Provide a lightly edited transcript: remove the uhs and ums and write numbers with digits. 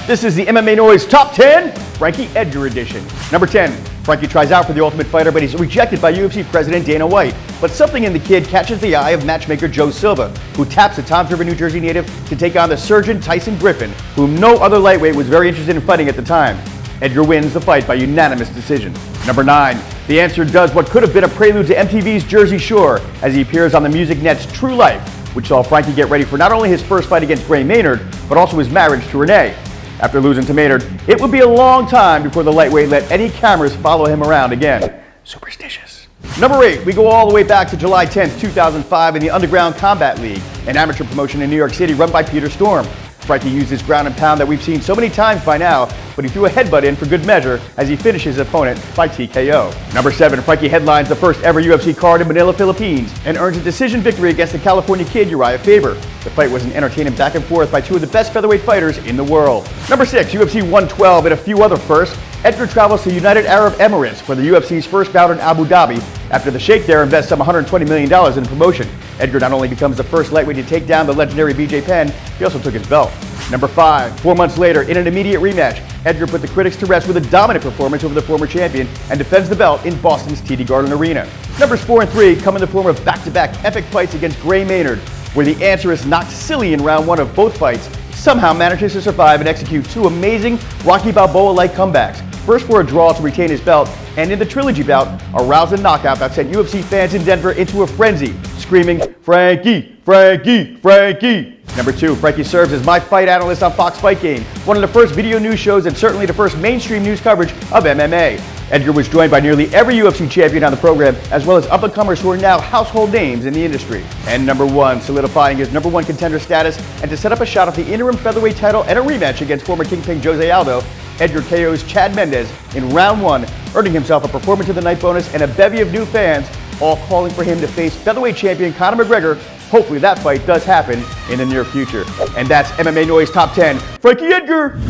This is the MMA Noise Top 10 Frankie Edgar edition. Number 10, Frankie tries out for the Ultimate Fighter, but he's rejected by UFC President Dana White. But something in the kid catches the eye of matchmaker Joe Silva, who taps the Toms River, New Jersey native to take on the surgeon Tyson Griffin, whom no other lightweight was very interested in fighting at the time. Edgar wins the fight by unanimous decision. Number 9, the answer does what could have been a prelude to MTV's Jersey Shore as he appears on the Music Net's True Life, which saw Frankie get ready for not only his first fight against Gray Maynard, but also his marriage to Renee. After losing to Maynard, it would be a long time before the lightweight let any cameras follow him around again. Superstitious. Number 8, we go all the way back to July 10th, 2005 in the Underground Combat League, an amateur promotion in New York City run by Peter Storm. Frankie used his ground and pound that we've seen so many times by now, but he threw a headbutt in for good measure as he finished his opponent by TKO. Number 7, Frankie headlines the first ever UFC card in Manila, Philippines, and earns a decision victory against the California kid Uriah Faber. The fight was an entertaining back and forth by two of the best featherweight fighters in the world. Number 6, UFC 112 and a few other firsts. Edgar travels to United Arab Emirates for the UFC's first bout in Abu Dhabi. After the Sheikh there invests some $120 million in promotion. Edgar not only becomes the first lightweight to take down the legendary BJ Penn, he also took his belt. Number 5, 4 months later, in an immediate rematch, Edgar put the critics to rest with a dominant performance over the former champion and defends the belt in Boston's TD Garden Arena. Numbers 4 and 3 come in the form of back-to-back epic fights against Gray Maynard, where the answer is knocked silly in round 1 of both fights, somehow manages to survive and execute two amazing Rocky Balboa-like comebacks. First for a draw to retain his belt, and in the trilogy bout, a rousing knockout that sent UFC fans in Denver into a frenzy, screaming, "Frankie, Frankie, Frankie!" Number 2, Frankie serves as my fight analyst on Fox Fight Game, one of the first video news shows and certainly the first mainstream news coverage of MMA. Edgar was joined by nearly every UFC champion on the program, as well as up-and-comers who are now household names in the industry. And number 1, solidifying his number 1 contender status and to set up a shot at the interim featherweight title and a rematch against former Kingpin Jose Aldo, Edgar KO's Chad Mendez in round 1, earning himself a Performance of the Night bonus and a bevy of new fans, all calling for him to face featherweight champion Conor McGregor. Hopefully that fight does happen in the near future. And that's MMA Noise Top 10, Frankie Edgar!